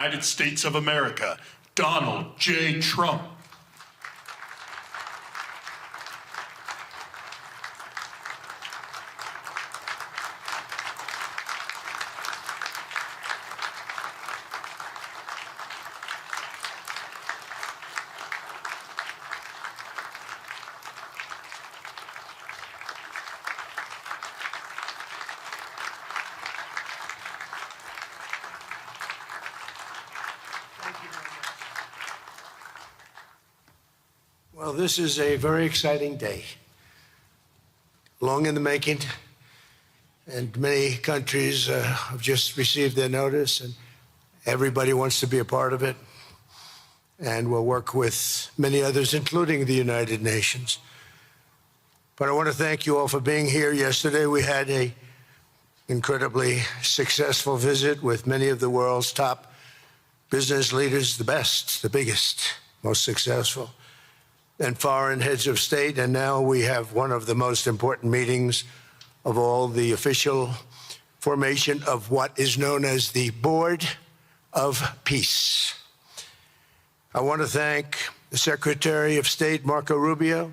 United States of America, Donald J. Trump. Well, this is a very exciting day, long in the making, and many countries have just received their notice, and everybody wants to be a part of it, and we'll work with many others, including the United Nations. But I want to thank you all for being here. Yesterday, we had an incredibly successful visit with many of the world's top business leaders, the best, the biggest, most successful, and foreign heads of state. And now we have one of the most important meetings of all, the official formation of what is known as the Board of Peace. I want to thank the Secretary of State, Marco Rubio,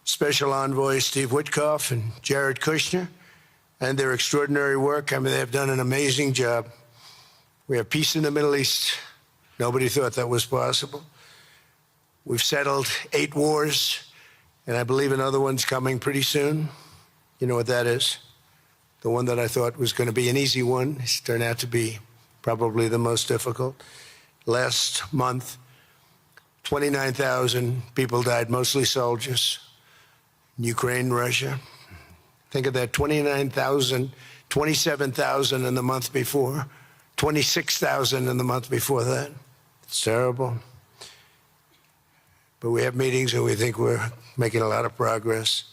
Special Envoy Steve Witoff, and Jared Kushner, and their extraordinary work. I mean, they have done an amazing job. We have peace in the Middle East. Nobody thought that was possible. We've settled 8 wars, and I believe another one's coming pretty soon. You know what that is? The one that I thought was going to be an easy one has turned out to be probably the most difficult. Last month, 29,000 people died, mostly soldiers, in Ukraine, Russia. Think of that, 29,000, 27,000 in the month before, 26,000 in the month before that. It's terrible. But we have meetings and we think we're making a lot of progress.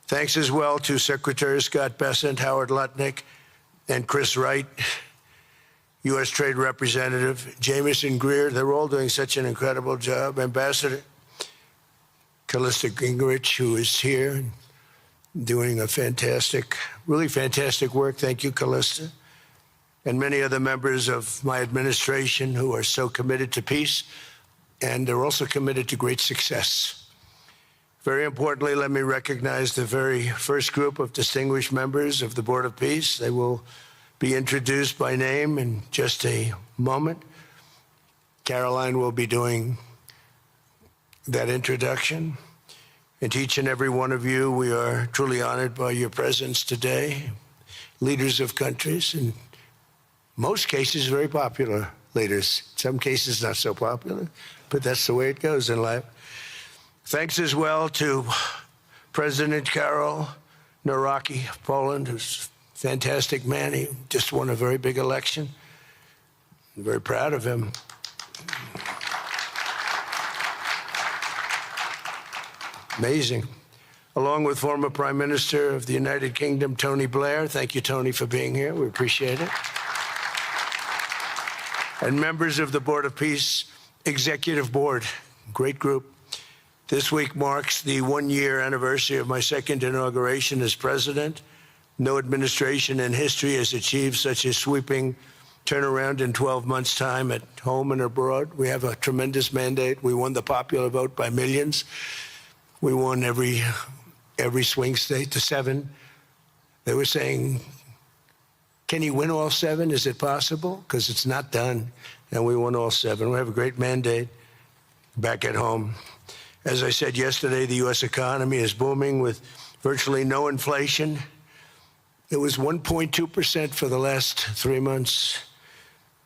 Thanks as well to Secretaries Scott Bessent, Howard Lutnick, and Chris Wright, U.S. Trade Representative, Jamieson Greer. They're all doing such an incredible job. Ambassador Callista Gingrich, who is here, doing a fantastic, really fantastic work. Thank you, Callista. And many other members of my administration who are so committed to peace, and they're also committed to great success. Very importantly, let me recognize the very first group of distinguished members of the Board of Peace. They will be introduced by name in just a moment. Caroline will be doing that introduction. And to each and every one of you, we are truly honored by your presence today. Leaders of countries, in most cases, very popular leaders. In some cases, not so popular, but that's the way it goes in life. Thanks as well to President Karol Nawrocki of Poland, who's a fantastic man. He just won a very big election. I'm very proud of him. Amazing. Along with former Prime Minister of the United Kingdom, Tony Blair. Thank you, Tony, for being here. We appreciate it. And members of the Board of Peace Executive Board, great group. This week marks the 1-year anniversary of my second inauguration as president. No administration in history has achieved such a sweeping turnaround in 12 months' time at home and abroad. We have a tremendous mandate. We won the popular vote by millions. We won every swing state to 7. They were saying, can you win all 7? Is it possible? Because it's not done. And we won all 7. We have a great mandate back at home. As I said yesterday, the U.S. economy is booming with virtually no inflation. It was 1.2% for the last 3 months.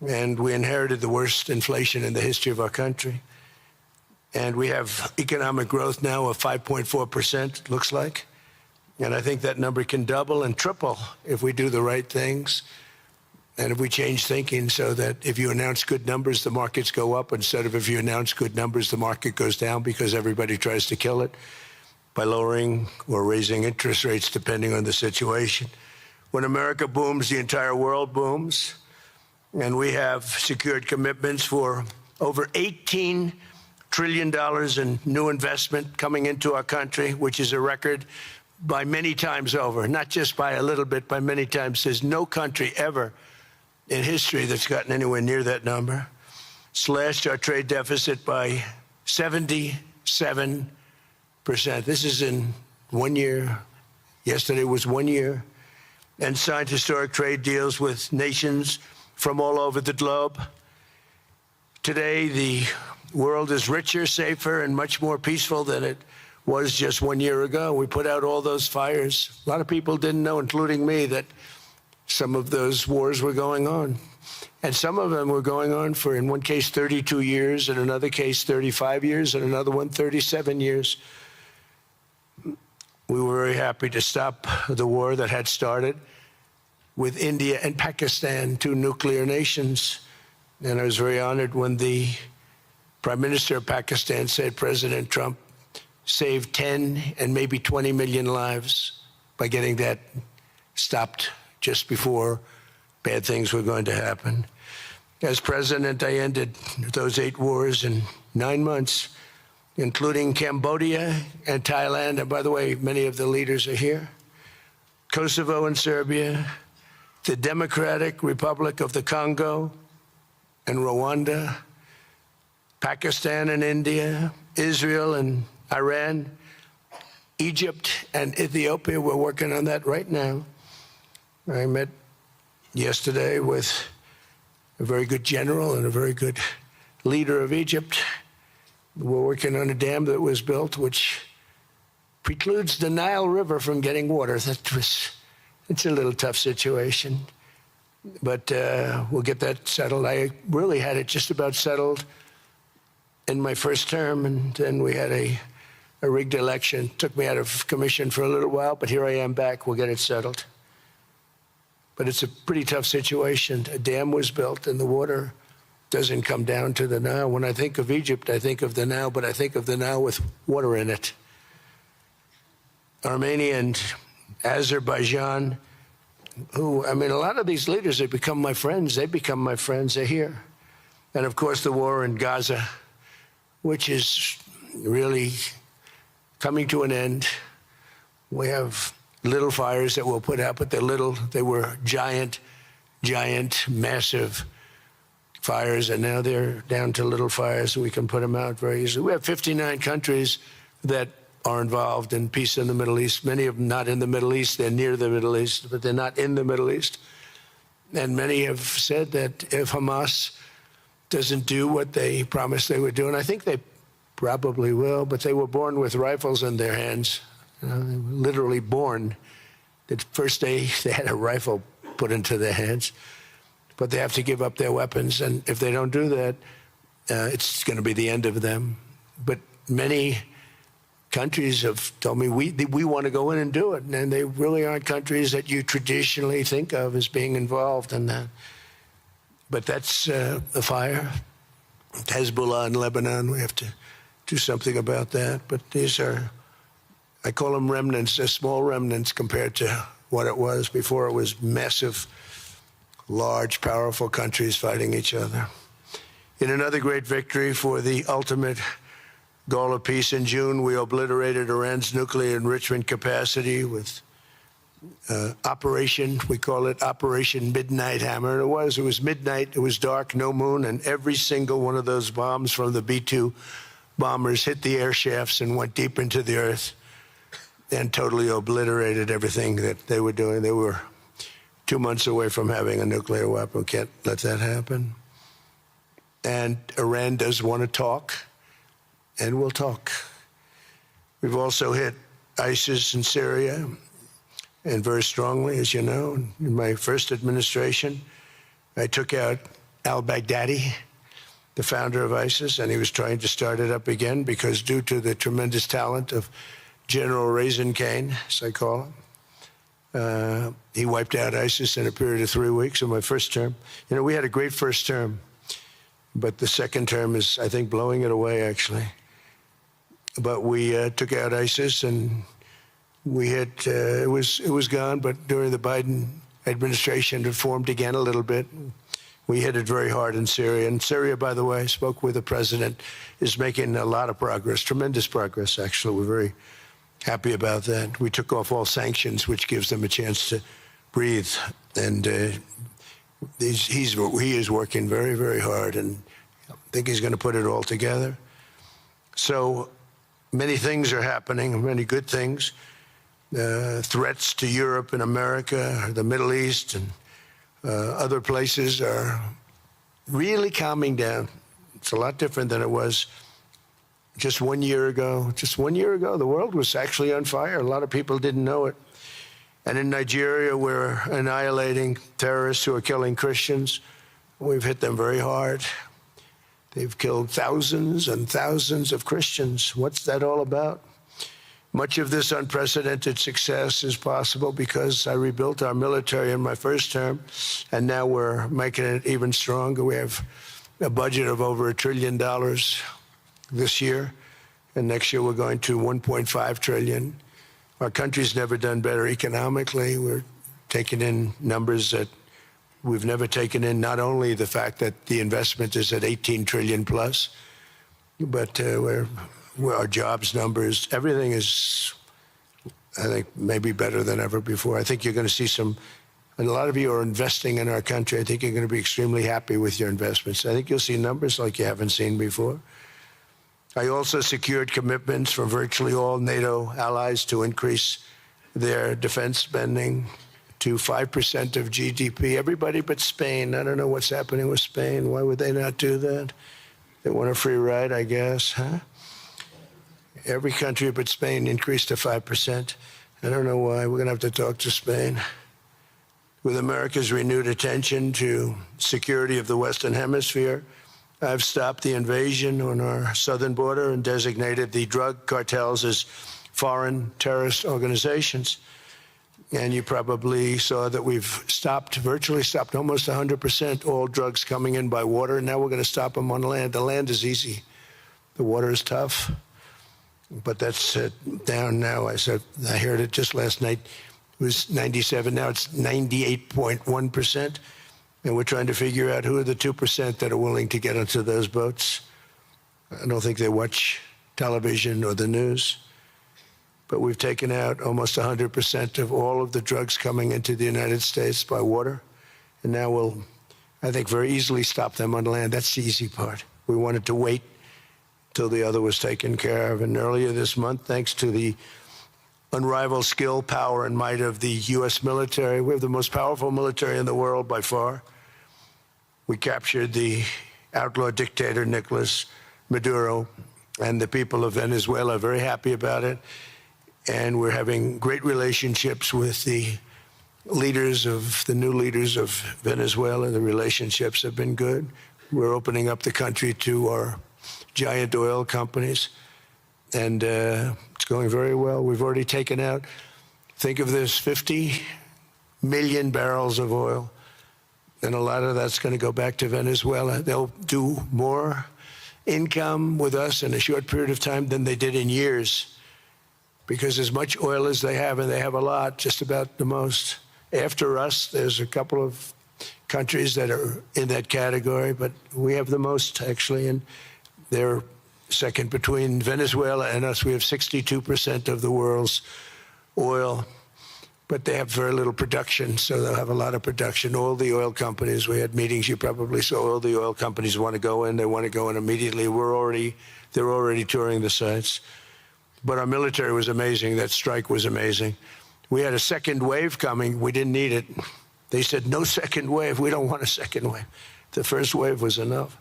And we inherited the worst inflation in the history of our country. And we have economic growth now of 5.4%, it looks like. And I think that number can double and triple if we do the right things and if we change thinking so that if you announce good numbers, the markets go up, instead of if you announce good numbers, the market goes down because everybody tries to kill it by lowering or raising interest rates depending on the situation. When America booms, the entire world booms. And we have secured commitments for over $18 trillion in new investment coming into our country, which is a record by many times over, not just by a little bit, by many times. There's no country ever in history that's gotten anywhere near that number. Slashed our trade deficit by 77%. This is in 1 year. Yesterday was 1 year. And signed historic trade deals with nations from all over the globe. Today, the world is richer, safer, and much more peaceful than it was just 1 year ago. We put out all those fires. A lot of people didn't know, including me, that some of those wars were going on. And some of them were going on for, in one case, 32 years, in another case, 35 years, and another one, 37 years. We were very happy to stop the war that had started with India and Pakistan, two nuclear nations. And I was very honored when the Prime Minister of Pakistan said President Trump saved 10 and maybe 20 million lives by getting that stopped just before bad things were going to happen. As president, I ended those 8 wars in 9 months, including Cambodia and Thailand. And by the way, many of the leaders are here. Kosovo and Serbia, the Democratic Republic of the Congo and Rwanda, Pakistan and India, Israel and Iran, Egypt and Ethiopia. We're working on that right now. I met yesterday with a very good general and a very good leader of Egypt. We're working on a dam that was built which precludes the Nile River from getting water. It's a little tough situation, but we'll get that settled. I really had it just about settled in my first term, and then we had a rigged election. Took me out of commission for a little while, but here I am back. We'll get it settled. But it's a pretty tough situation. A dam was built and the water doesn't come down to the Nile. When I think of Egypt, I think of the Nile, but I think of the Nile with water in it. Armenia and Azerbaijan, a lot of these leaders have become my friends. They become my friends. They're here. And of course, the war in Gaza, which is really coming to an end. We have little fires that we'll put out, but they're little. They were giant, massive fires, and now they're down to little fires, so we can put them out very easily. We have 59 countries that are involved in peace in the Middle East. Many of them not in the Middle East. They're near the Middle East, but they're not in the Middle East. And many have said that if Hamas doesn't do what they promised they would do, and I think they probably will, but they were born with rifles in their hands. They were literally born. The first day they had a rifle put into their hands, but they have to give up their weapons. And if they don't do that, it's going to be the end of them. But many countries have told me we want to go in and do it. And they really aren't countries that you traditionally think of as being involved in that. But that's a fire. Hezbollah in Lebanon, we have to do something about that. But these are, I call them remnants. They're small remnants compared to what it was before. It was massive, large, powerful countries fighting each other. In another great victory for the ultimate goal of peace in June, we obliterated Iran's nuclear enrichment capacity with Operation, we call it Operation Midnight Hammer. It was midnight, it was dark, no moon, and every single one of those bombs from the B-2 bombers hit the air shafts and went deep into the earth and totally obliterated everything that they were doing. They were 2 months away from having a nuclear weapon. Can't let that happen. And Iran does want to talk, and we'll talk. We've also hit ISIS in Syria, and very strongly, as you know. In my first administration, I took out al-Baghdadi, the founder of ISIS, and he was trying to start it up again because due to the tremendous talent of General Raisin Kane, as I call him, he wiped out ISIS in a period of 3 weeks in my first term. You know, we had a great first term, but the second term is, I think, blowing it away, actually. But we took out ISIS, and we had, it was gone, but during the Biden administration, it formed again a little bit. We hit it very hard in Syria. And Syria, by the way, I spoke with the president, is making a lot of progress, tremendous progress, actually. We're very happy about that. We took off all sanctions, which gives them a chance to breathe. And he is working very, very hard, and I think he's going to put it all together. So many things are happening, many good things. Threats to Europe and America, the Middle East, and other places are really calming down. It's a lot different than it was just 1 year ago. Just 1 year ago, the world was actually on fire. A lot of people didn't know it. And in Nigeria, we're annihilating terrorists who are killing Christians. We've hit them very hard. They've killed thousands and thousands of Christians. What's that all about? Much of this unprecedented success is possible because I rebuilt our military in my first term, and now we're making it even stronger. We have a budget of over $1 trillion this year, and next year we're going to 1.5 trillion. Our country's never done better economically. We're taking in numbers that we've never taken in, not only the fact that the investment is at 18 trillion plus, but our jobs numbers, everything is, I think, maybe better than ever before. I think you're going to see and a lot of you are investing in our country. I think you're going to be extremely happy with your investments. I think you'll see numbers like you haven't seen before. I also secured commitments from virtually all NATO allies to increase their defense spending to 5% of GDP. Everybody but Spain. I don't know what's happening with Spain. Why would they not do that? They want a free ride, I guess, huh? Every country but Spain increased to 5%. I don't know why. We're going to have to talk to Spain. With America's renewed attention to security of the Western Hemisphere, I've stopped the invasion on our southern border and designated the drug cartels as foreign terrorist organizations. And you probably saw that we've virtually stopped almost 100% all drugs coming in by water. And now we're going to stop them on land. The land is easy. The water is tough. But that's down now. I heard it just last night. It was 97. Now it's 98.1%. And we're trying to figure out who are the 2% that are willing to get onto those boats. I don't think they watch television or the news. But we've taken out almost 100% of all of the drugs coming into the United States by water. And now we'll, I think, very easily stop them on land. That's the easy part. We wanted to wait till the other was taken care of. And earlier this month, thanks to the unrivaled skill, power, and might of the U.S. military, we have the most powerful military in the world by far. We captured the outlaw dictator, Nicolas Maduro, and the people of Venezuela are very happy about it. And we're having great relationships with the new leaders of Venezuela. The relationships have been good. We're opening up the country to our giant oil companies, and it's going very well. We've already taken out, think of this, 50 million barrels of oil, and a lot of that's going to go back to Venezuela. They'll do more income with us in a short period of time than they did in years, because as much oil as they have, and they have a lot, just about the most. After us, there's a couple of countries that are in that category, but we have the most, actually, and they're second between Venezuela and us. We have 62% of the world's oil, but they have very little production, so they'll have a lot of production. All the oil companies, we had meetings, you probably saw, all the oil companies want to go in. They want to go in immediately. They're already touring the sites. But our military was amazing. That strike was amazing. We had a second wave coming. We didn't need it. They said, no second wave. We don't want a second wave. The first wave was enough.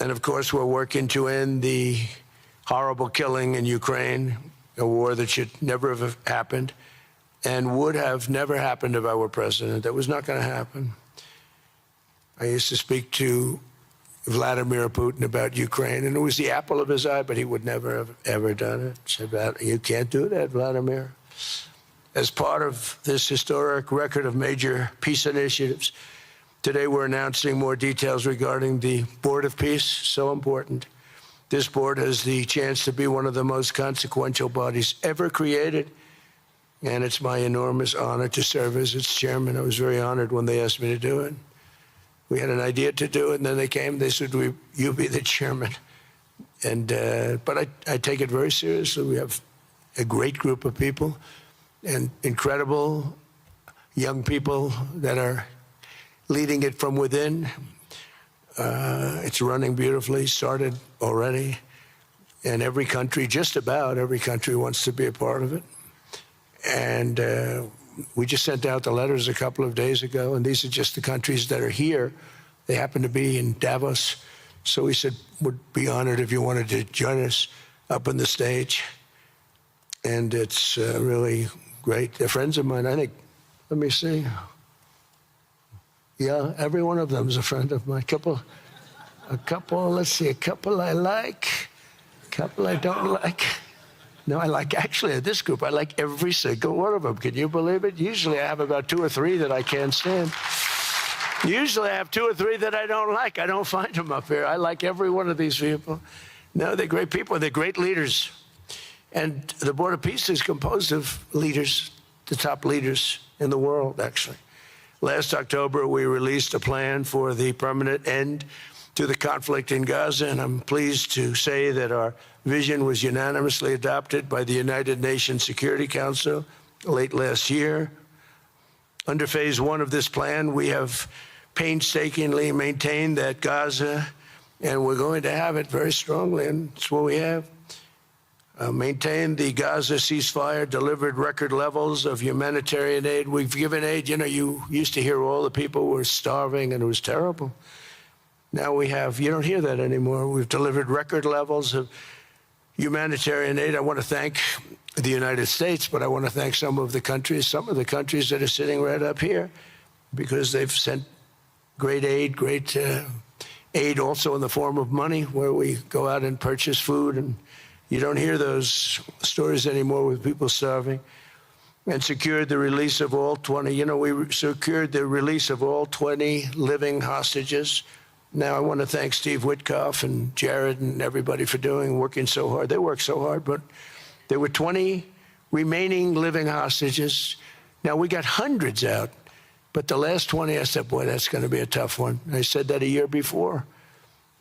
And of course, we're working to end the horrible killing in Ukraine, a war that should never have happened and would have never happened if I were president. That was not going to happen. I used to speak to Vladimir Putin about Ukraine, and it was the apple of his eye, but he would never have ever done it. Said, you can't do that, Vladimir. As part of this historic record of major peace initiatives, today we're announcing more details regarding the Board of Peace, so important. This board has the chance to be one of the most consequential bodies ever created, and it's my enormous honor to serve as its chairman. I was very honored when they asked me to do it. We had an idea to do it, and then they came, they said, you be the chairman. And but I take it very seriously. We have a great group of people and incredible young people that are leading it from within. It's running beautifully, started already. And every country, just about every country, wants to be a part of it. And we just sent out the letters a couple of days ago, and these are just the countries that are here. They happen to be in Davos. So we said, we'd be honored if you wanted to join us up on the stage. And it's really great. They're friends of mine, I think. Let me see. Yeah, every one of them is a friend of mine. A couple, let's see, a couple I like, a couple I don't like. No, I like, actually, this group, I like every single one of them. Can you believe it? Usually I have about 2 or 3 that I can't stand. Usually I have 2 or 3 that I don't like. I don't find them up here. I like every one of these people. No, they're great people. They're great leaders. And the Board of Peace is composed of leaders, the top leaders in the world, actually. Last October, we released a plan for the permanent end to the conflict in Gaza, and I'm pleased to say that our vision was unanimously adopted by the United Nations Security Council late last year. Under phase 1 of this plan, we have painstakingly maintained that Gaza, and we're going to have it very strongly, and it's what we have, maintained the Gaza ceasefire, delivered record levels of humanitarian aid. We've given aid. You know, you used to hear all the people were starving, and it was terrible. Now we have, you don't hear that anymore. We've delivered record levels of humanitarian aid. I want to thank the United States, but I want to thank some of the countries that are sitting right up here, because they've sent great aid, aid also in the form of money, where we go out and purchase food, and you don't hear those stories anymore with people starving. And secured the release of all 20, you know, we secured the release of all 20 living hostages. Now, I want to thank Steve Witoff and Jared and everybody for working so hard. They worked so hard, but there were 20 remaining living hostages. Now, we got hundreds out, but the last 20, I said, boy, that's going to be a tough one. And I said that a year before,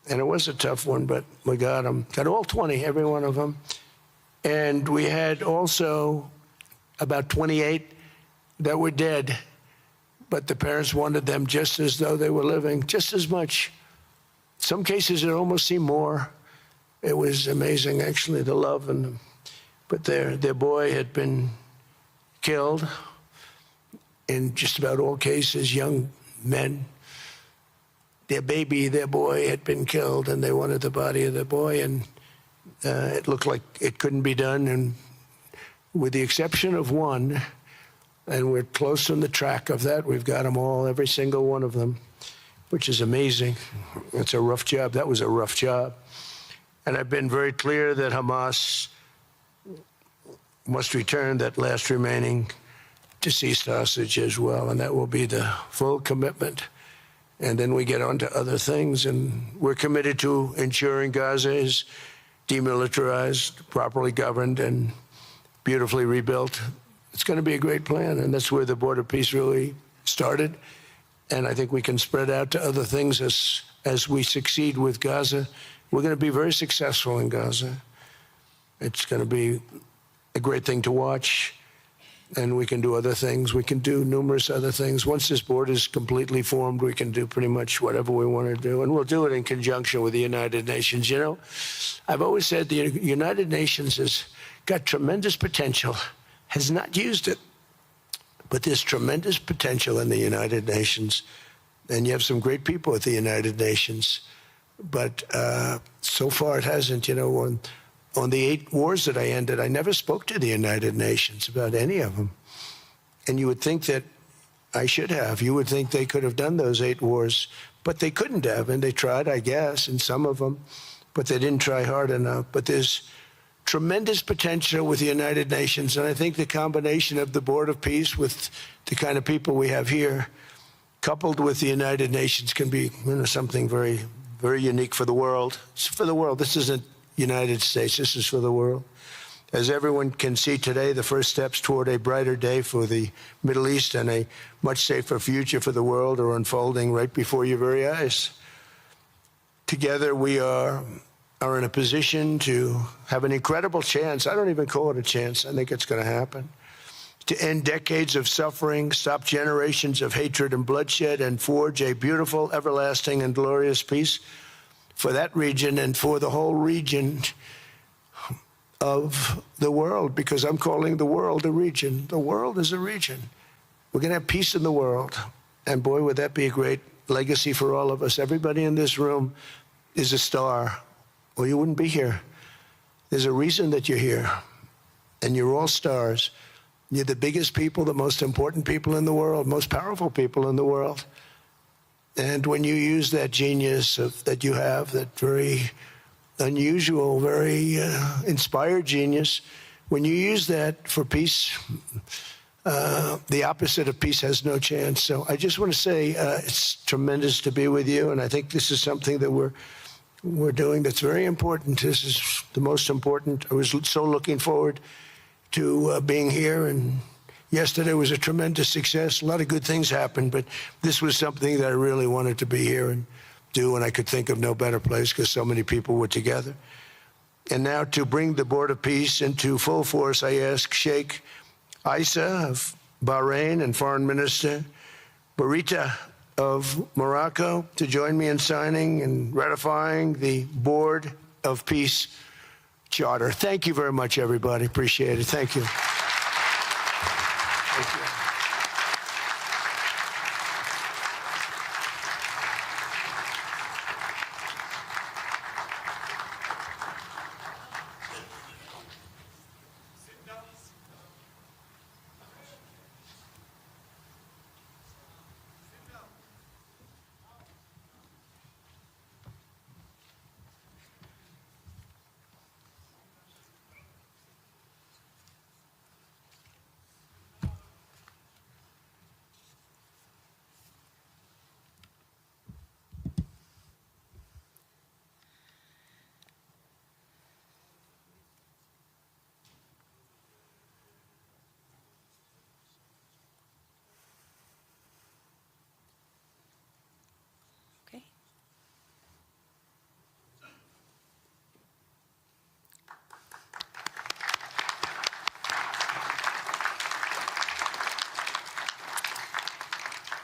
and it was a tough one, but we got them. Got all 20, every one of them. And we had also about 28 that were dead, but the parents wanted them just as though they were living, just as much. Some cases, it almost seemed more. It was amazing, actually, the love. But their boy had been killed in just about all cases, young men. Their boy had been killed, and they wanted the body of the boy, and it looked like it couldn't be done. And with the exception of one, and we're close on the track of that, we've got them all, every single one of them, which is amazing. It's a rough job. That was a rough job. And I've been very clear that Hamas must return that last remaining deceased hostage as well, and that will be the full commitment. And then we get on to other things, and we're committed to ensuring Gaza is demilitarized, properly governed, and beautifully rebuilt. It's going to be a great plan, and that's where the Board of Peace really started. And I think we can spread out to other things as we succeed with Gaza. We're going to be very successful in Gaza. It's going to be a great thing to watch, and we can do other things. We can do numerous other things. Once this board is completely formed, we can do pretty much whatever we want to do, and we'll do it in conjunction with the United Nations. You know, I've always said the United Nations has got tremendous potential, has not used it. But there's tremendous potential in the United Nations, and you have some great people at the United Nations. But so far it hasn't. You know, on the 8 wars that I ended, I never spoke to the United Nations about any of them. And you would think that I should have. You would think they could have done those 8 wars, but they couldn't have. And they tried, I guess, in some of them, but they didn't try hard enough. But there's tremendous potential with the United Nations, and I think the combination of the Board of Peace with the kind of people we have here, coupled with the United Nations, can be, you know, something very, very unique for the world. It's for the world. This isn't United States. This is for the world. As everyone can see today, the first steps toward a brighter day for the Middle East and a much safer future for the world are unfolding right before your very eyes. Together, we are in a position to have an incredible chance. I don't even call it a chance. I think it's going to happen. to end decades of suffering, stop generations of hatred and bloodshed, and forge a beautiful, everlasting, and glorious peace for that region and for the whole region of the world, because I'm calling the world a region. The world is a region. We're going to have peace in the world. And boy, would that be a great legacy for all of us. Everybody in this room is a star, or you wouldn't be here. There's a reason that you're here, and you're all stars. You're the biggest people, the most important people in the world, most powerful people in the world. And when you use that genius that you have, that very unusual, very inspired genius, when you use that for peace, the opposite of peace has no chance. So I just want to say it's tremendous to be with you, and I think this is something that we're doing that's very important. This is the most important. I was so looking forward to being here, and yesterday was a tremendous success. A lot of good things happened, but this was something that I really wanted to be here and do, and I could think of no better place because so many people were together. And now to bring the Board of Peace into full force, I ask Sheikh Isa of Bahrain and Foreign Minister Barita of Morocco to join me in signing and ratifying the Board of Peace Charter. Thank you very much, everybody. Appreciate it. Thank you. Thank you.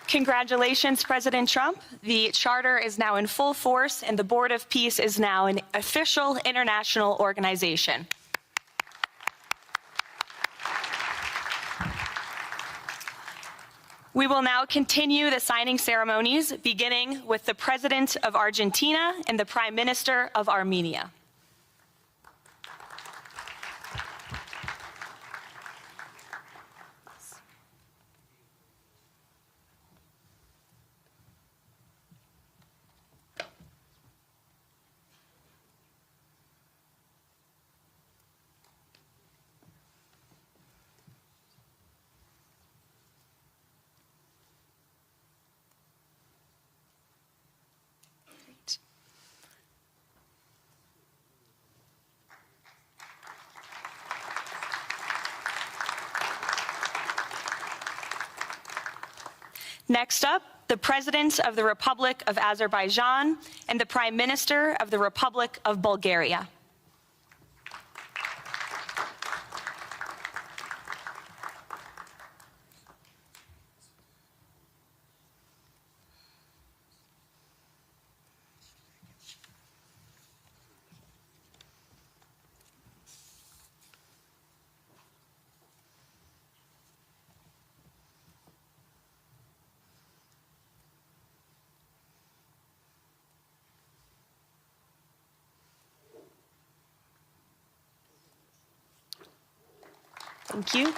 Congratulations, President Trump. The charter is now in full force, and the Board of Peace is now an official international organization. We will now continue the signing ceremonies, beginning with the President of Argentina and the Prime Minister of Armenia. Next up, the President of the Republic of Azerbaijan and the Prime Minister of the Republic of Bulgaria. Thank you.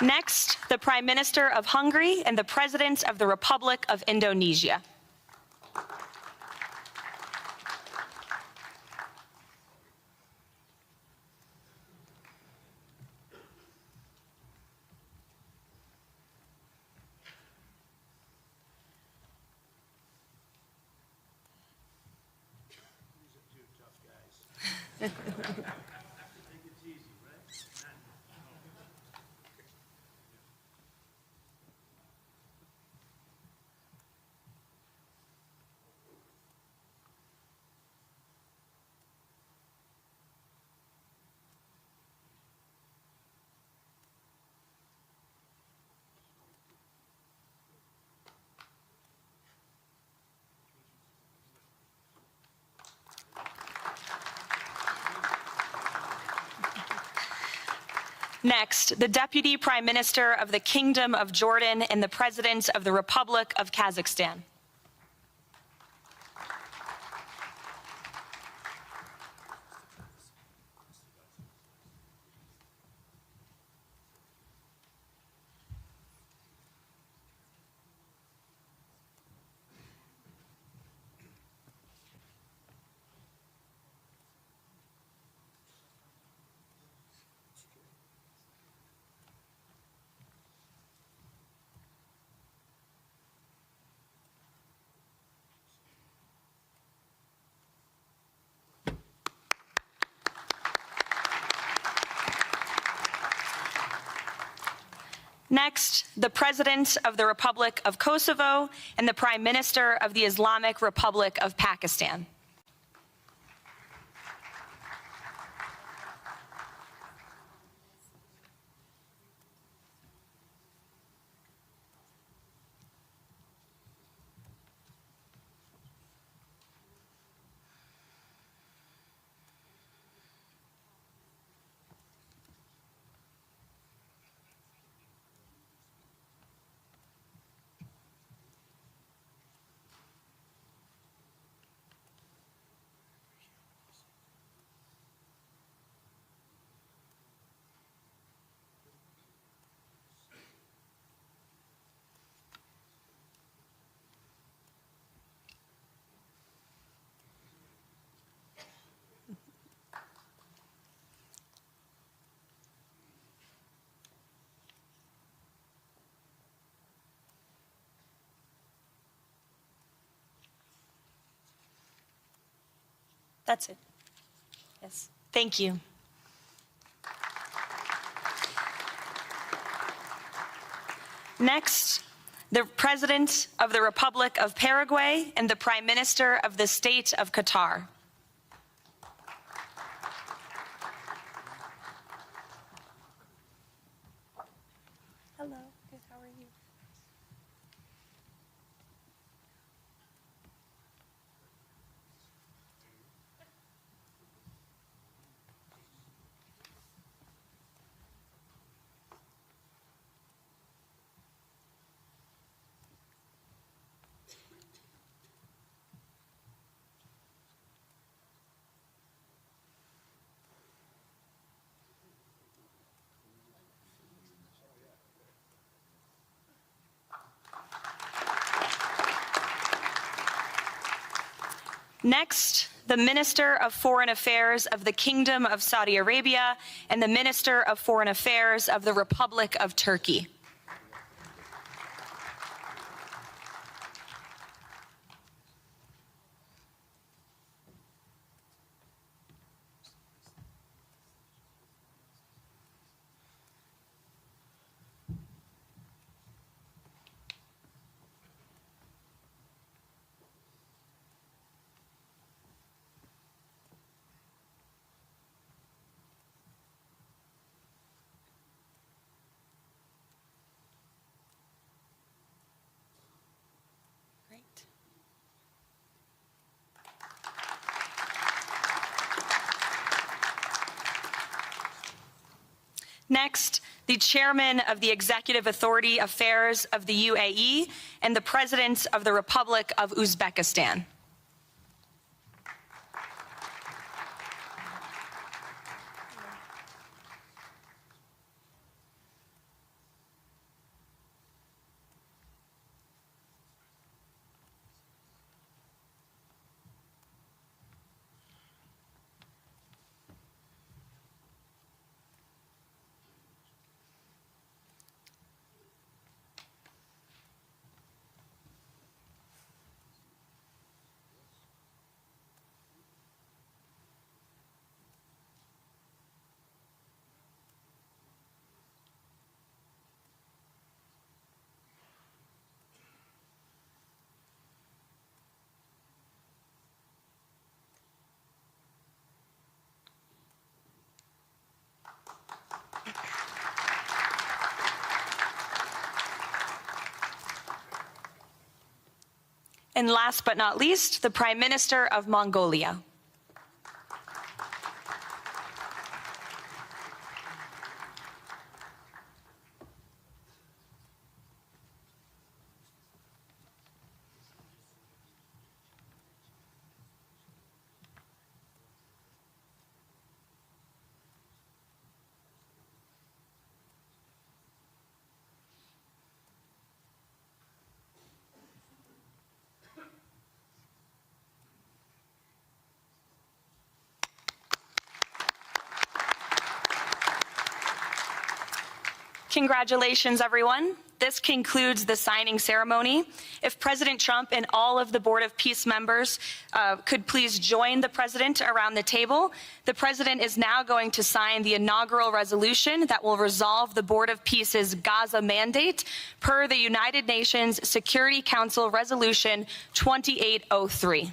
Next, the Prime Minister of Hungary and the President of the Republic of Indonesia. Next, the Deputy Prime Minister of the Kingdom of Jordan and the President of the Republic of Kazakhstan. Next, the President of the Republic of Kosovo and the Prime Minister of the Islamic Republic of Pakistan. That's it. Yes. Thank you. Next, the President of the Republic of Paraguay and the Prime Minister of the State of Qatar. Hello. Good. How are you? Next, the Minister of Foreign Affairs of the Kingdom of Saudi Arabia and the Minister of Foreign Affairs of the Republic of Turkey. Next, the Chairman of the Executive Authority Affairs of the UAE and the President of the Republic of Uzbekistan. And last but not least, the Prime Minister of Mongolia. Congratulations, everyone. This concludes the signing ceremony. If President Trump and all of the Board of Peace members could please join the President around the table. The President is now going to sign the inaugural resolution that will resolve the Board of Peace's Gaza mandate per the United Nations Security Council Resolution 2803.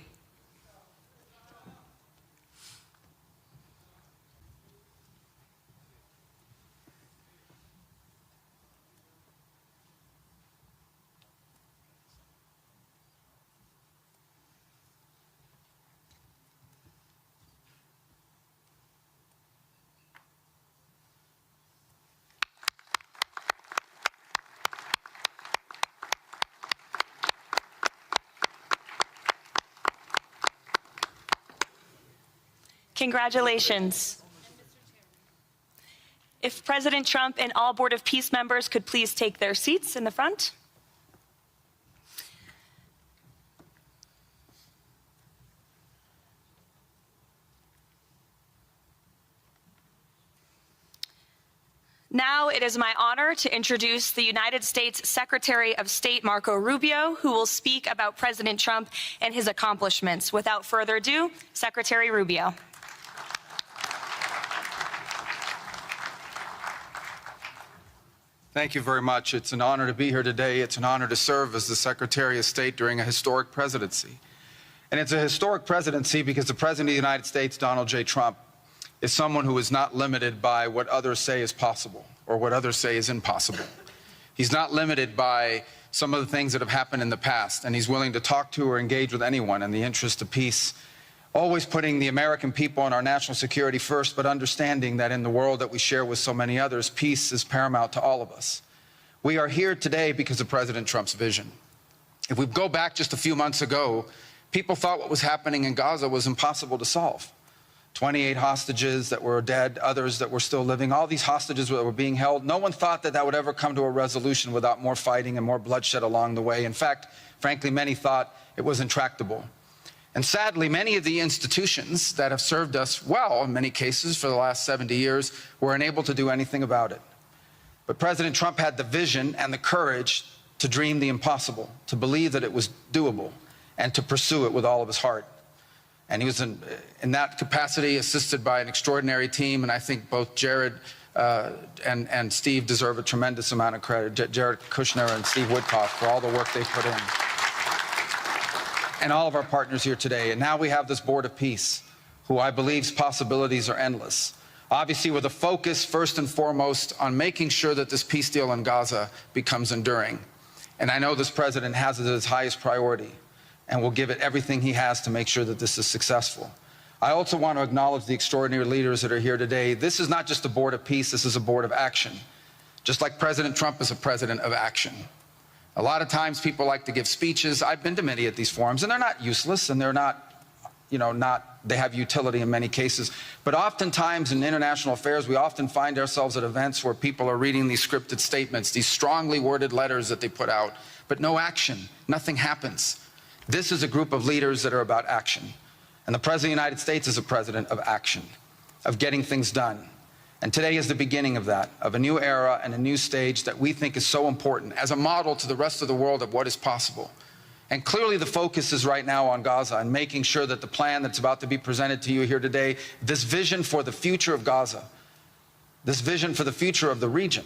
Congratulations. If President Trump and all Board of Peace members could please take their seats in the front. Now it is my honor to introduce the United States Secretary of State Marco Rubio, who will speak about President Trump and his accomplishments. Without further ado, Secretary Rubio. Thank you very much. It's an honor to be here today. It's an honor to serve as the Secretary of State during a historic presidency. And it's a historic presidency because the President of the United States, Donald J. Trump, is someone who is not limited by what others say is possible or what others say is impossible. He's not limited by some of the things that have happened in the past, and he's willing to talk to or engage with anyone in the interest of peace, always putting the American people and our national security first, but understanding that in the world that we share with so many others, peace is paramount to all of us. We are here today because of President Trump's vision. If we go back just a few months ago, people thought what was happening in Gaza was impossible to solve. 28 hostages that were dead, others that were still living, all these hostages that were being held. No one thought that that would ever come to a resolution without more fighting and more bloodshed along the way. In fact, frankly, many thought it was intractable. And sadly, many of the institutions that have served us well, in many cases, for the last 70 years, were unable to do anything about it. But President Trump had the vision and the courage to dream the impossible, to believe that it was doable, and to pursue it with all of his heart. And he was in that capacity assisted by an extraordinary team, and I think both Jared and Steve deserve a tremendous amount of credit, Jared Kushner and Steve Witoff, for all the work they put in. And all of our partners here today. And now we have this Board of Peace, who I believe's possibilities are endless. Obviously, with a focus, first and foremost, on making sure that this peace deal in Gaza becomes enduring. And I know this president has it as his highest priority and will give it everything he has to make sure that this is successful. I also want to acknowledge the extraordinary leaders that are here today. This is not just a Board of Peace, this is a Board of Action. Just like President Trump is a president of action. A lot of times people like to give speeches. I've been to many of these forums, and they're not useless, and they're not, they have utility in many cases. But oftentimes in international affairs, we often find ourselves at events where people are reading these scripted statements, these strongly worded letters that they put out, but no action, nothing happens. This is a group of leaders that are about action. And the President of the United States is a president of action, of getting things done. And today is the beginning of that, of a new era and a new stage that we think is so important as a model to the rest of the world of what is possible. And clearly the focus is right now on Gaza and making sure that the plan that's about to be presented to you here today, this vision for the future of Gaza, this vision for the future of the region,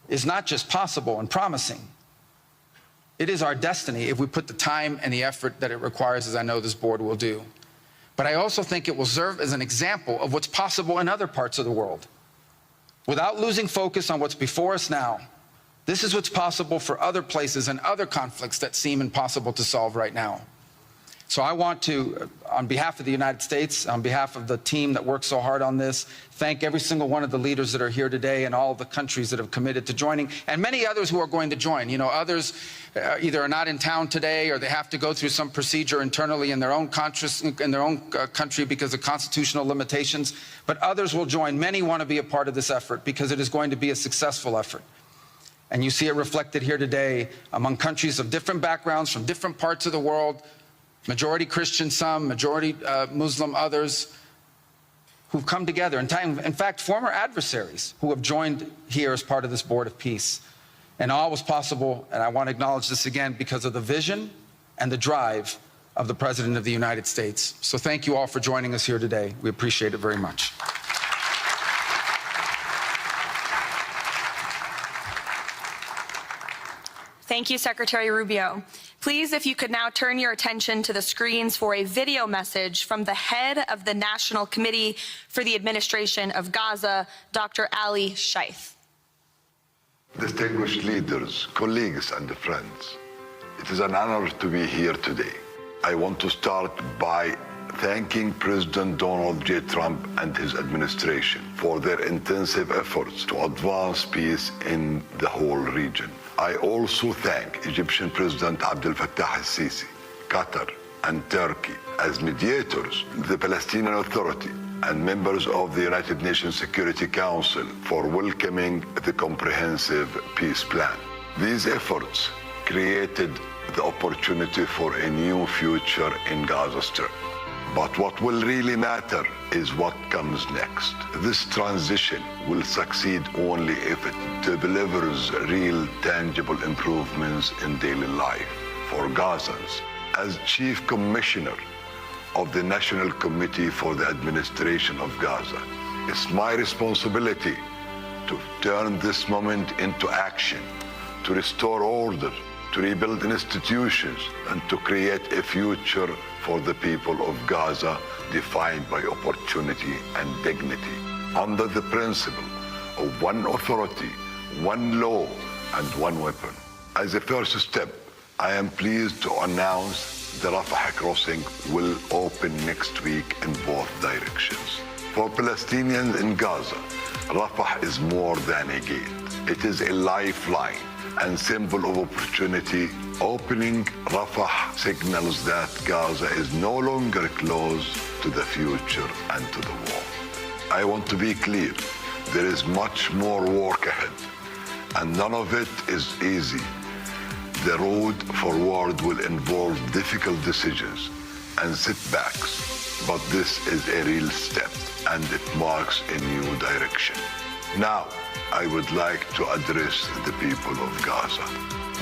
is not just possible and promising. It is our destiny if we put the time and the effort that it requires, as I know this board will do. But I also think it will serve as an example of what's possible in other parts of the world. Without losing focus on what's before us now, this is what's possible for other places and other conflicts that seem impossible to solve right now. So I want to, on behalf of the United States, on behalf of the team that worked so hard on this, thank every single one of the leaders that are here today and all of the countries that have committed to joining, and many others who are going to join. Others either are not in town today or they have to go through some procedure internally in their own country because of constitutional limitations, but others will join. Many want to be a part of this effort because it is going to be a successful effort. And you see it reflected here today among countries of different backgrounds from different parts of the world, majority Christian some, majority Muslim others, who've come together, in fact, former adversaries who have joined here as part of this Board of Peace. And all was possible, and I want to acknowledge this again, because of the vision and the drive of the President of the United States. So thank you all for joining us here today. We appreciate it very much. Thank you, Secretary Rubio. Please, if you could now turn your attention to the screens for a video message from the head of the National Committee for the Administration of Gaza, Dr. Ali Shaith. Distinguished leaders, colleagues, and friends, it is an honor to be here today. I want to start by thanking President Donald J. Trump and his administration for their intensive efforts to advance peace in the whole region. I also thank Egyptian President Abdel Fattah al-Sisi, Qatar, and Turkey as mediators, the Palestinian Authority, and members of the United Nations Security Council for welcoming the comprehensive peace plan. These efforts created the opportunity for a new future in Gaza Strip. But what will really matter is what comes next. This transition will succeed only if it delivers real, tangible improvements in daily life for Gazans. As Chief Commissioner of the National Committee for the Administration of Gaza, it's my responsibility to turn this moment into action, to restore order, to rebuild institutions, and to create a future for the people of Gaza defined by opportunity and dignity, under the principle of one authority, one law, and one weapon. As a first step, I am pleased to announce the Rafah crossing will open next week in both directions. For Palestinians in Gaza, Rafah is more than a gate. It is a lifeline and symbol of opportunity. Opening Rafah signals that Gaza is no longer closed to the future and to the war. I want to be clear, there is much more work ahead, and none of it is easy. The road forward will involve difficult decisions and setbacks, but this is a real step, and it marks a new direction. Now, I would like to address the people of Gaza.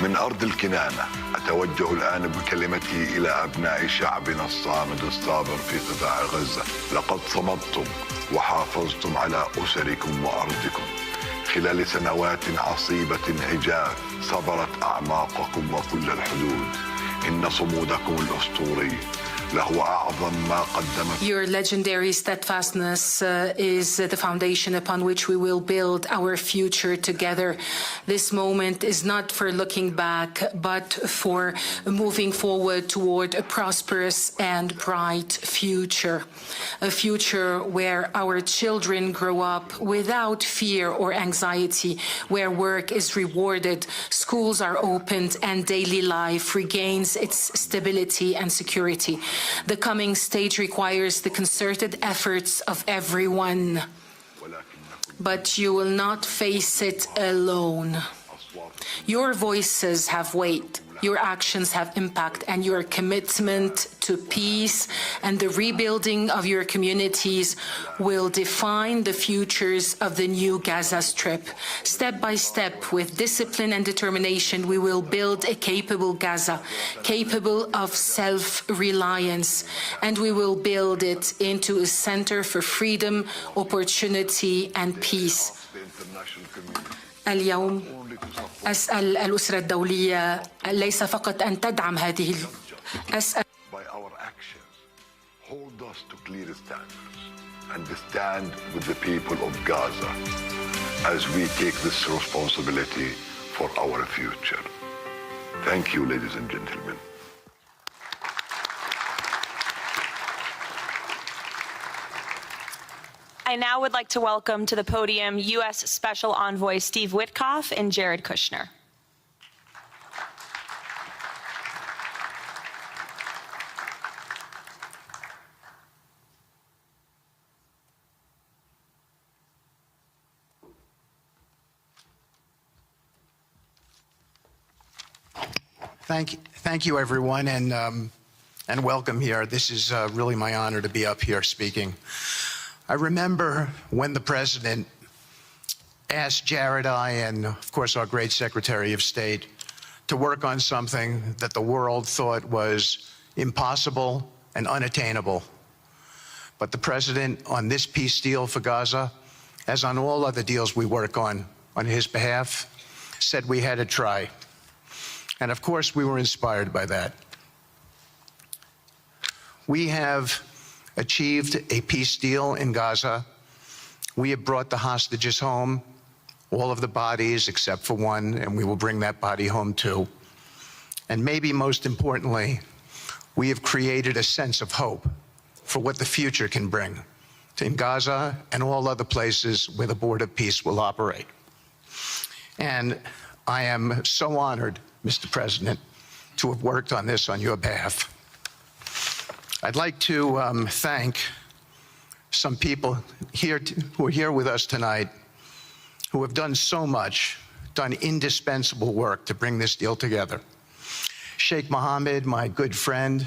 من أرض الكنانة أتوجه الآن بكلمتي إلى أبناء شعبنا الصامد الصابر في قطاع غزة. لقد صمدتم وحافظتم على أسركم وأرضكم خلال سنوات عصيبة عجاف صبرت أعماقكم وكل الحدود. إن صمودكم الأسطوري لهو أعظم ما قدمت. Your legendary steadfastness is the foundation upon which we will build our future together. This moment is not for looking back, but for moving forward toward a prosperous and bright future. A future where our children grow up without fear or anxiety, where work is rewarded, schools are opened, and daily life regains its stability and security. The coming stage requires the concerted efforts of everyone, but you will not face it alone. Your voices have weight, your actions have impact, and your commitment to peace and the rebuilding of your communities will define the futures of the new Gaza Strip. Step by step, with discipline and determination, we will build a capable Gaza, capable of self-reliance, and we will build it into a center for freedom, opportunity, and peace. اليوم أسأل الأسرة الدولية ليس فقط أن تدعم هذه أسأل By our actions, hold us to clear standards and stand with the people of Gaza as we take this responsibility for our future. Thank you, ladies and gentlemen. I now would like to welcome to the podium U.S. Special Envoy Steve Witoff and Jared Kushner. Thank you, everyone, and welcome here. This is really my honor to be up here speaking. I remember when the president asked Jared, I, and of course our great Secretary of State, to work on something that the world thought was impossible and unattainable. But the president, on this peace deal for Gaza, as on all other deals we work on his behalf, said we had to try. And of course, we were inspired by that. We have achieved a peace deal in Gaza. We have brought the hostages home, all of the bodies except for one, and we will bring that body home too. And maybe most importantly, we have created a sense of hope for what the future can bring in Gaza and all other places where the board of peace will operate. And I am so honored, Mr. President, to have worked on this on your behalf. I'd like to thank some people here who are here with us tonight who have done so much, done indispensable work to bring this deal together. Sheikh Mohammed, my good friend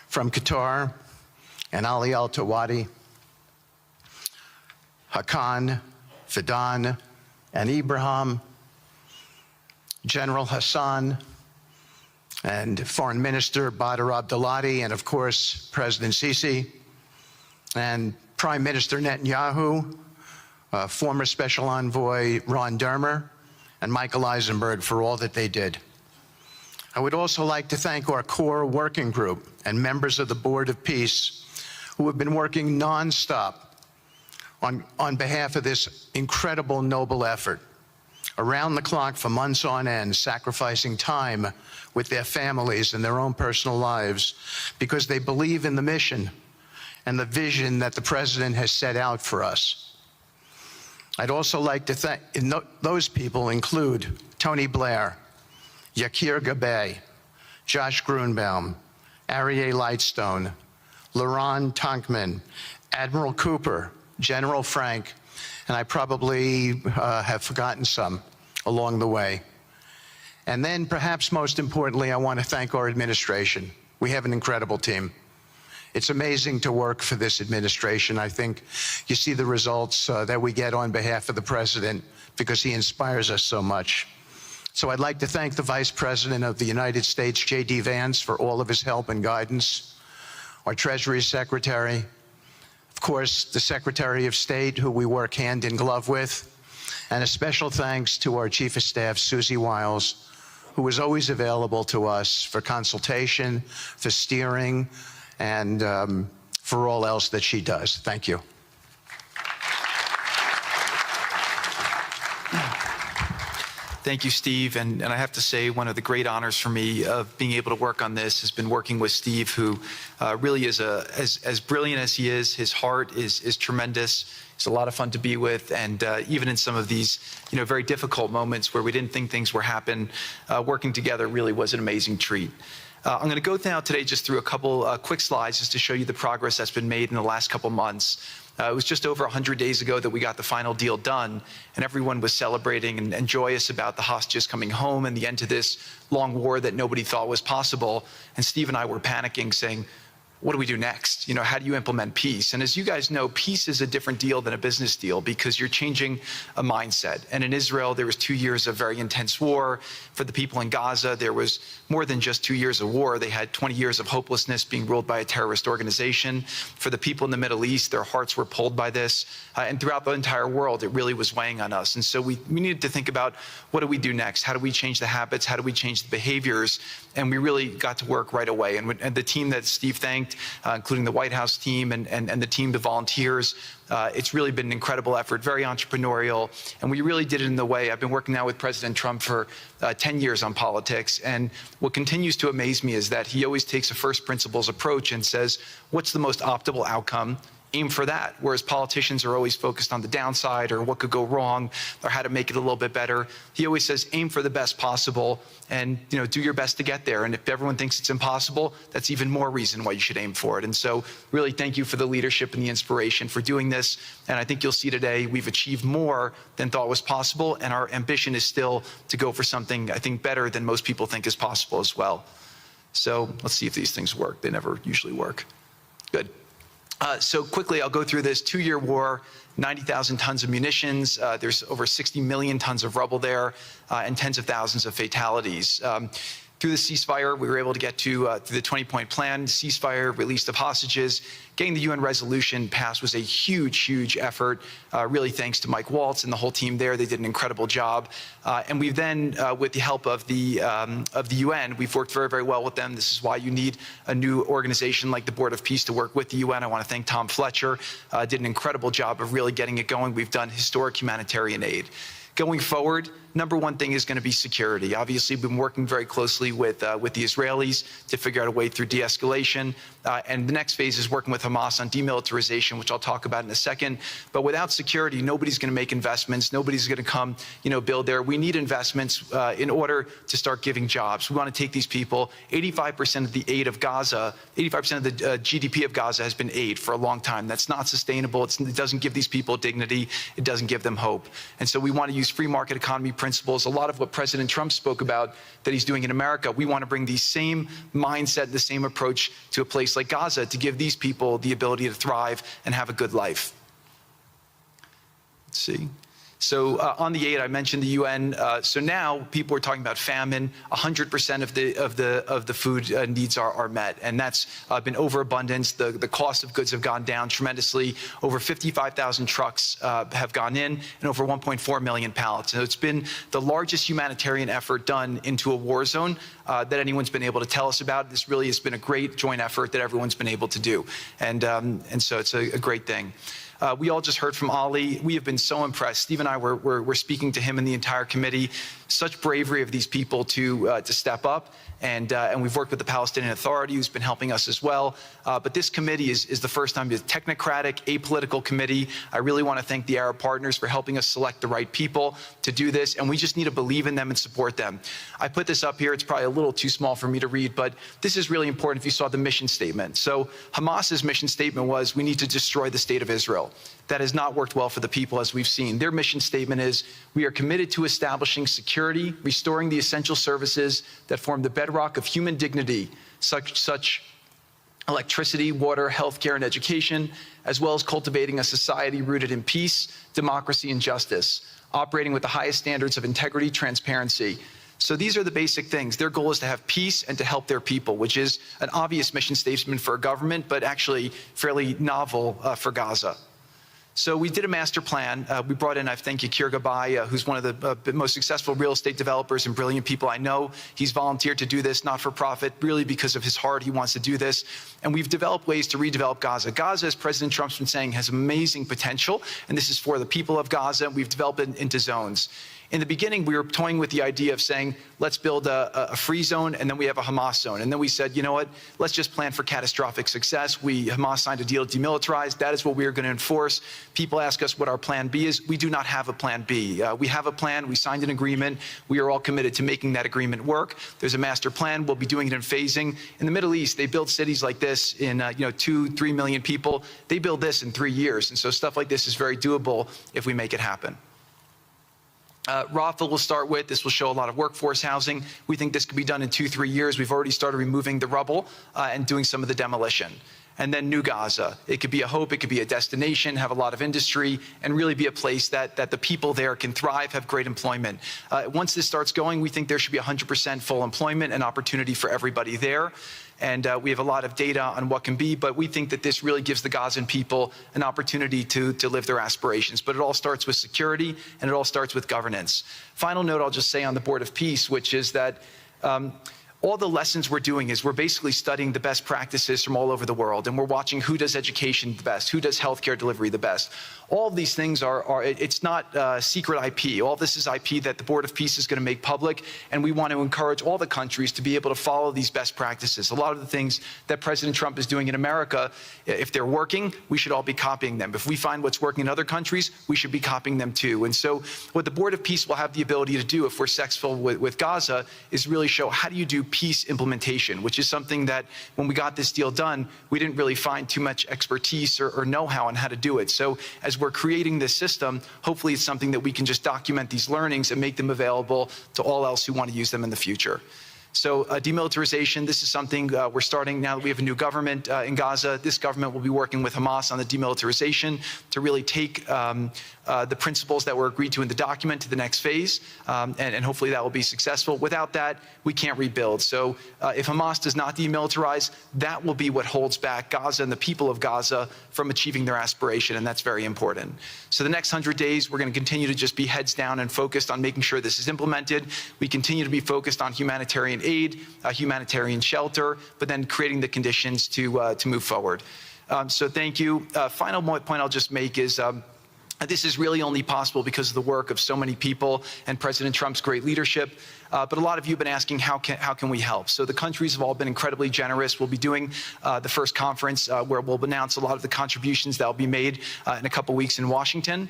from Qatar, and Ali Al-Tawadi, Hakan, Fidan, and Ibrahim, General Hassan, and Foreign Minister Badr Abdulati, and of course, President Sisi, and Prime Minister Netanyahu, former Special Envoy Ron Dermer, and Michael Eisenberg for all that they did. I would also like to thank our core working group and members of the Board of Peace who have been working nonstop on behalf of this incredible, noble effort, around the clock for months on end, sacrificing time with their families and their own personal lives because they believe in the mission and the vision that the President has set out for us. I'd also like to thank, those people include Tony Blair, Yakir Gabay, Josh Grunbaum, Aryeh Lightstone, Laron Tonkman, Admiral Cooper, General Frank, and I probably have forgotten some along the way. And then perhaps most importantly, I want to thank our administration. We have an incredible team. It's amazing to work for this administration. I think you see the results that we get on behalf of the President because he inspires us so much. So I'd like to thank the Vice President of the United States, J.D. Vance, for all of his help and guidance, our Treasury Secretary, of course, the Secretary of State, who we work hand in glove with, and a special thanks to our Chief of Staff, Susie Wiles, who is always available to us for consultation, for steering, and for all else that she does. Thank you. Thank you, Steve. And I have to say, one of the great honors for me of being able to work on this has been working with Steve, who really is as brilliant as he is. His heart is tremendous. He's a lot of fun to be with. And even in some of these, very difficult moments where we didn't think things were happening, working together really was an amazing treat. I'm going to go now today just through a couple quick slides just to show you the progress that's been made in the last couple months. It was just over 100 days ago that we got the final deal done, and everyone was celebrating and joyous about the hostages coming home and the end to this long war that nobody thought was possible. And Steve and I were panicking, saying, what do we do next? How do you implement peace? And as you guys know, peace is a different deal than a business deal because you're changing a mindset. And in Israel, there was 2 years of very intense war. For the people in Gaza, there was more than just 2 years of war. They had 20 years of hopelessness being ruled by a terrorist organization. For the people in the Middle East, their hearts were pulled by this. And throughout the entire world, it really was weighing on us. And so we needed to think about, what do we do next? How do we change the habits? How do we change the behaviors? And we really got to work right away. And the team that Steve thanked, including the White House team and the team, the volunteers. It's really been an incredible effort, very entrepreneurial, and we really did it in the way. I've been working now with President Trump for 10 years on politics, and what continues to amaze me is that he always takes a first principles approach and says, what's the most optimal outcome? Aim for that. Whereas politicians are always focused on the downside or what could go wrong or how to make it a little bit better. He always says, aim for the best possible and do your best to get there. And if everyone thinks it's impossible, that's even more reason why you should aim for it. And so really thank you for the leadership and the inspiration for doing this. And I think you'll see today we've achieved more than thought was possible. And our ambition is still to go for something, I think, better than most people think is possible as well. So let's see if these things work. They never usually work. Good. So quickly, I'll go through this 2-year war, 90,000 tons of munitions. There's over 60 million tons of rubble there, and tens of thousands of fatalities. Through the ceasefire, we were able to get to the 20-point plan, ceasefire, release of hostages. Getting the UN resolution passed was a huge, huge effort, really thanks to Mike Waltz and the whole team there. They did an incredible job. And we've then, with the help of the UN, we've worked very, very well with them. This is why you need a new organization like the Board of Peace to work with the UN. I want to thank Tom Fletcher, did an incredible job of really getting it going. We've done historic humanitarian aid. Going forward, number one thing is going to be security. Obviously, we've been working very closely with the Israelis to figure out a way through de-escalation. And the next phase is working with Hamas on demilitarization, which I'll talk about in a second. But without security, nobody's going to make investments. Nobody's going to come, build there. We need investments in order to start giving jobs. We want to take these people. 85% of the aid of Gaza, 85% of the GDP of Gaza has been aid for a long time. That's not sustainable. It doesn't give these people dignity. It doesn't give them hope. And so we want to use free market economy principles. A lot of what President Trump spoke about that he's doing in America, we want to bring the same mindset, the same approach to a place like Gaza to give these people the ability to thrive and have a good life. Let's see. So on the aid, I mentioned the UN. So now people are talking about famine. 100% of the food needs are met, and that's been overabundance. The cost of goods have gone down tremendously. Over 55,000 trucks have gone in, and over 1.4 million pallets. So it's been the largest humanitarian effort done into a war zone that anyone's been able to tell us about. This really has been a great joint effort that everyone's been able to do, and so it's a great thing. We all just heard from Ali. We have been so impressed. Steve and I were speaking to him and the entire committee. Such bravery of these people to step up. And we've worked with the Palestinian Authority, who's been helping us as well. But this committee is the first time it's a technocratic, apolitical committee. I really want to thank the Arab partners for helping us select the right people to do this. And we just need to believe in them and support them. I put this up here. It's probably a little too small for me to read, but this is really important if you saw the mission statement. So Hamas's mission statement was, we need to destroy the state of Israel. That has not worked well for the people, as we've seen. Their mission statement is, we are committed to establishing security, restoring the essential services that form the bedrock of human dignity, such electricity, water, healthcare, and education, as well as cultivating a society rooted in peace, democracy, and justice, operating with the highest standards of integrity, transparency. So these are the basic things. Their goal is to have peace and to help their people, which is an obvious mission statement for a government, but actually fairly novel for Gaza. So we did a master plan. We brought in, I thank you, Kirga Bai, who's one of the most successful real estate developers and brilliant people I know. He's volunteered to do this, not for profit, really because of his heart. He wants to do this. And we've developed ways to redevelop Gaza. Gaza, as President Trump's been saying, has amazing potential. And this is for the people of Gaza. We've developed it into zones. In the beginning, we were toying with the idea of saying, let's build a free zone, and then we have a Hamas zone. And then we said, you know what, let's just plan for catastrophic success. Hamas signed a deal to demilitarize. That is what we are going to enforce. People ask us what our plan B is. We do not have a plan B. We have a plan. We signed an agreement. We are all committed to making that agreement work. There's a master plan. We'll be doing it in phasing. In the Middle East, they build cities like this in 2-3 million people. They build this in 3 years. And so stuff like this is very doable if we make it happen. Rafah will start with. This will show a lot of workforce housing. We think this could be done in 2-3 years. We've already started removing the rubble and doing some of the demolition. And then New Gaza. It could be a hope, it could be a destination, have a lot of industry, and really be a place that the people there can thrive, have great employment. Once this starts going, we think there should be 100% full employment and opportunity for everybody there. And we have a lot of data on what can be, but we think that this really gives the Gazan people an opportunity to live their aspirations. But it all starts with security, and it all starts with governance. Final note I'll just say on the Board of Peace, which is that all the lessons we're doing is we're basically studying the best practices from all over the world, and we're watching who does education the best, who does healthcare delivery the best. All of these things it's not secret IP. All this is IP that the Board of Peace is going to make public, and we want to encourage all the countries to be able to follow these best practices. A lot of the things that President Trump is doing in America, if they're working, we should all be copying them. If we find what's working in other countries, we should be copying them too. And so what the Board of Peace will have the ability to do if we're successful with Gaza is really show how do you do peace implementation, which is something that when we got this deal done, we didn't really find too much expertise or know-how on how to do it. So as we're creating this system, hopefully it's something that we can just document these learnings and make them available to all else who want to use them in the future. So demilitarization, this is something we're starting now that we have a new government in Gaza. This government will be working with Hamas on the demilitarization to really take the principles that were agreed to in the document to the next phase, and hopefully that will be successful. Without that, we can't rebuild. So if Hamas does not demilitarize, that will be what holds back Gaza and the people of Gaza from achieving their aspiration, and that's very important. So the next 100 days, we're going to continue to just be heads down and focused on making sure this is implemented. We continue to be focused on humanitarian aid, humanitarian shelter, but then creating the conditions to move forward. So thank you. Final point I'll just make is this is really only possible because of the work of so many people and President Trump's great leadership. But a lot of you have been asking, how can we help? So the countries have all been incredibly generous. We'll be doing the first conference where we'll announce a lot of the contributions that will be made in a couple weeks in Washington.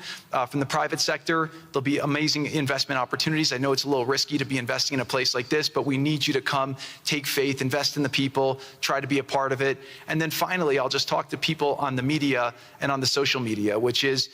From the private sector, there'll be amazing investment opportunities. I know it's a little risky to be investing in a place like this, but we need you to come, take faith, invest in the people, try to be a part of it. And then finally, I'll just talk to people on the media and on the social media, which is,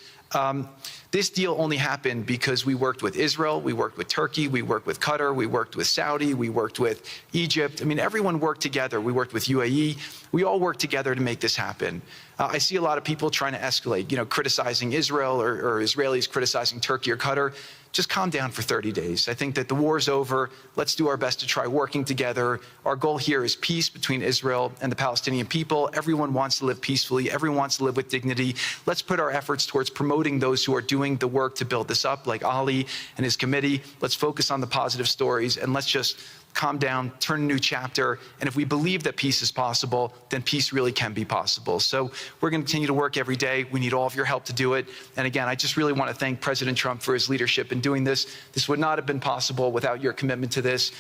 this deal only happened because we worked with Israel, we worked with Turkey, we worked with Qatar, we worked with Saudi, we worked with Egypt. I mean, everyone worked together. We worked with UAE. We all worked together to make this happen. I see a lot of people trying to escalate, criticizing Israel or Israelis criticizing Turkey or Qatar. Just calm down for 30 days. I think that the war is over. Let's do our best to try working together. Our goal here is peace between Israel and the Palestinian people. Everyone wants to live peacefully. Everyone wants to live with dignity. Let's put our efforts towards promoting those who are doing the work to build this up, like Ali and his committee. Let's focus on the positive stories, and let's just calm down, turn a new chapter, and if we believe that peace is possible, then peace really can be possible. So we're going to continue to work every day. We need all of your help to do it. And again, I just really want to thank President Trump for his leadership in doing this. This would not have been possible without your commitment to this.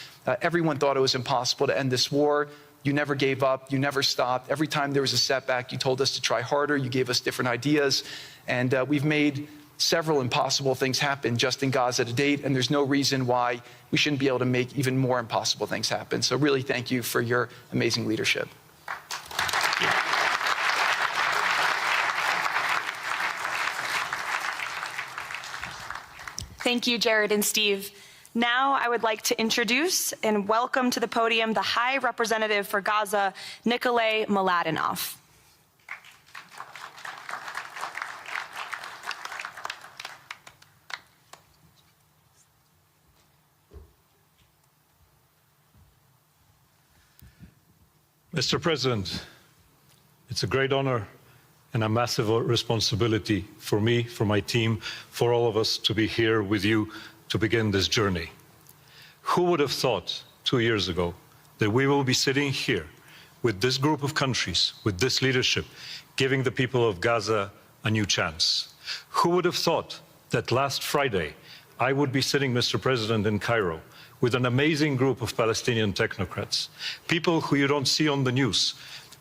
Everyone thought it was impossible to end this war. You never gave up. You never stopped. Every time there was a setback, you told us to try harder. You gave us different ideas. And we've made several impossible things happen just in Gaza to date, and there's no reason why we shouldn't be able to make even more impossible things happen. So really thank you for your amazing leadership. Thank you, Jared and Steve. Now I would like to introduce and welcome to the podium the High Representative for Gaza, Nikolay Maladinov. Mr. President, it's a great honor and a massive responsibility for me, for my team, for all of us to be here with you to begin this journey. Who would have thought 2 years ago that we will be sitting here with this group of countries, with this leadership, giving the people of Gaza a new chance? Who would have thought that last Friday I would be sitting, Mr. President, in Cairo with an amazing group of Palestinian technocrats, people who you don't see on the news,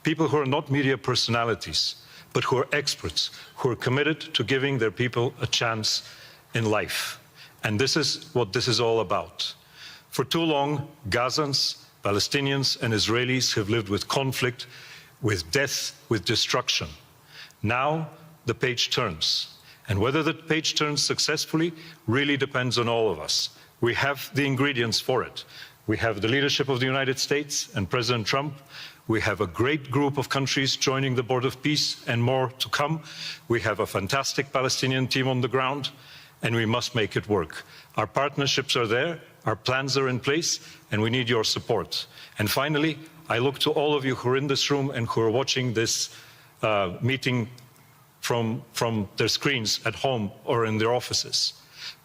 people who are not media personalities, but who are experts, who are committed to giving their people a chance in life. And this is what this is all about. For too long, Gazans, Palestinians, and Israelis have lived with conflict, with death, with destruction. Now, the page turns. And whether the page turns successfully really depends on all of us. We have the ingredients for it. We have the leadership of the United States and President Trump. We have a great group of countries joining the Board of Peace and more to come. We have a fantastic Palestinian team on the ground, and we must make it work. Our partnerships are there, our plans are in place, and we need your support. And finally, I look to all of you who are in this room and who are watching this meeting from their screens at home or in their offices.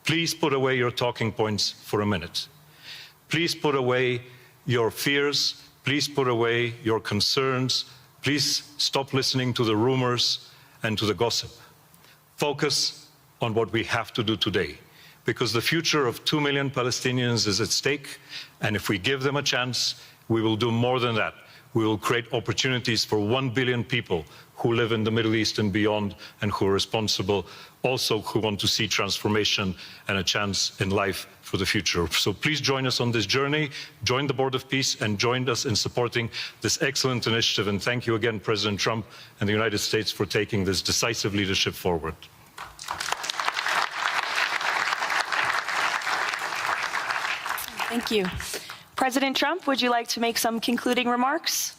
Please put away your talking points for a minute. Please put away your fears. Please put away your concerns. Please stop listening to the rumors and to the gossip. Focus on what we have to do today, because the future of 2 million Palestinians is at stake, and if we give them a chance, we will do more than that. We will create opportunities for 1 billion people who live in the Middle East and beyond, and who are responsible, also who want to see transformation and a chance in life for the future. So please join us on this journey, join the Board of Peace, and join us in supporting this excellent initiative. And thank you again, President Trump and the United States, for taking this decisive leadership forward. Thank you. President Trump, would you like to make some concluding remarks?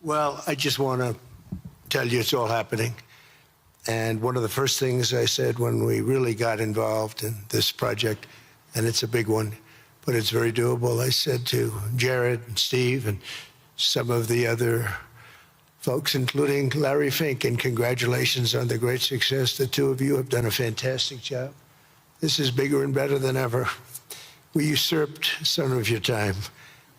Well, I just want to tell you it's all happening. And one of the first things I said when we really got involved in this project, and it's a big one, but it's very doable, I said to Jared and Steve and some of the other folks, including Larry Fink, and congratulations on the great success. The two of you have done a fantastic job. This is bigger and better than ever. We usurped some of your time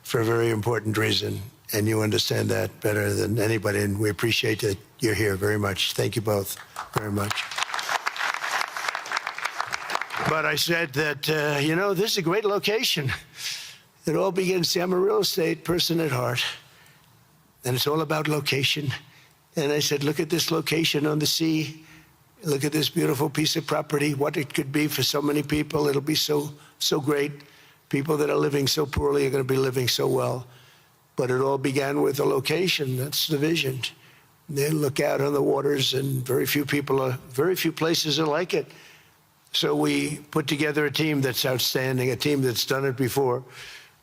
for a very important reason, and you understand that better than anybody, and we appreciate that you're here very much. Thank you both very much. But I said that, you know, this is a great location. It all begins, see, I'm a real estate person at heart, and it's all about location. And I said, look at this location on the sea. Look at this beautiful piece of property, what it could be for so many people. It'll be so great. People that are living so poorly are going to be living so well. But it all began with a location. That's the vision. They look out on the waters, and very few places are like it. So we put together a team that's outstanding, a team that's done it before,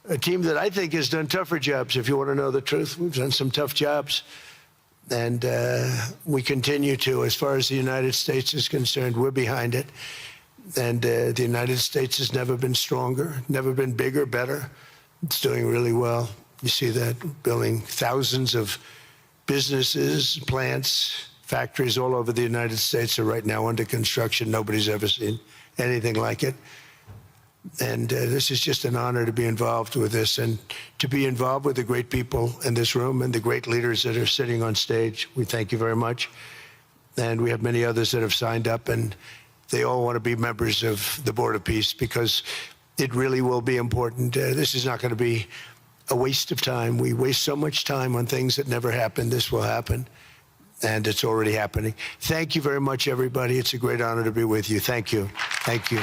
a team that I think has done tougher jobs. If you want to know the truth, we've done some tough jobs. And we continue to. As far as the United States is concerned, we're behind it. And the United States has never been stronger, never been bigger, better. It's doing really well. You see that, building thousands of businesses, plants, factories all over the United States are right now under construction. Nobody's ever seen anything like it. And this is just an honor to be involved with this, and to be involved with the great people in this room and the great leaders that are sitting on stage. We thank you very much. And we have many others that have signed up, and they all want to be members of the Board of Peace, because it really will be important. This is not going to be a waste of time. We waste so much time on things that never happen. This will happen, and it's already happening. Thank you very much, everybody. It's a great honor to be with you. Thank you. Thank you.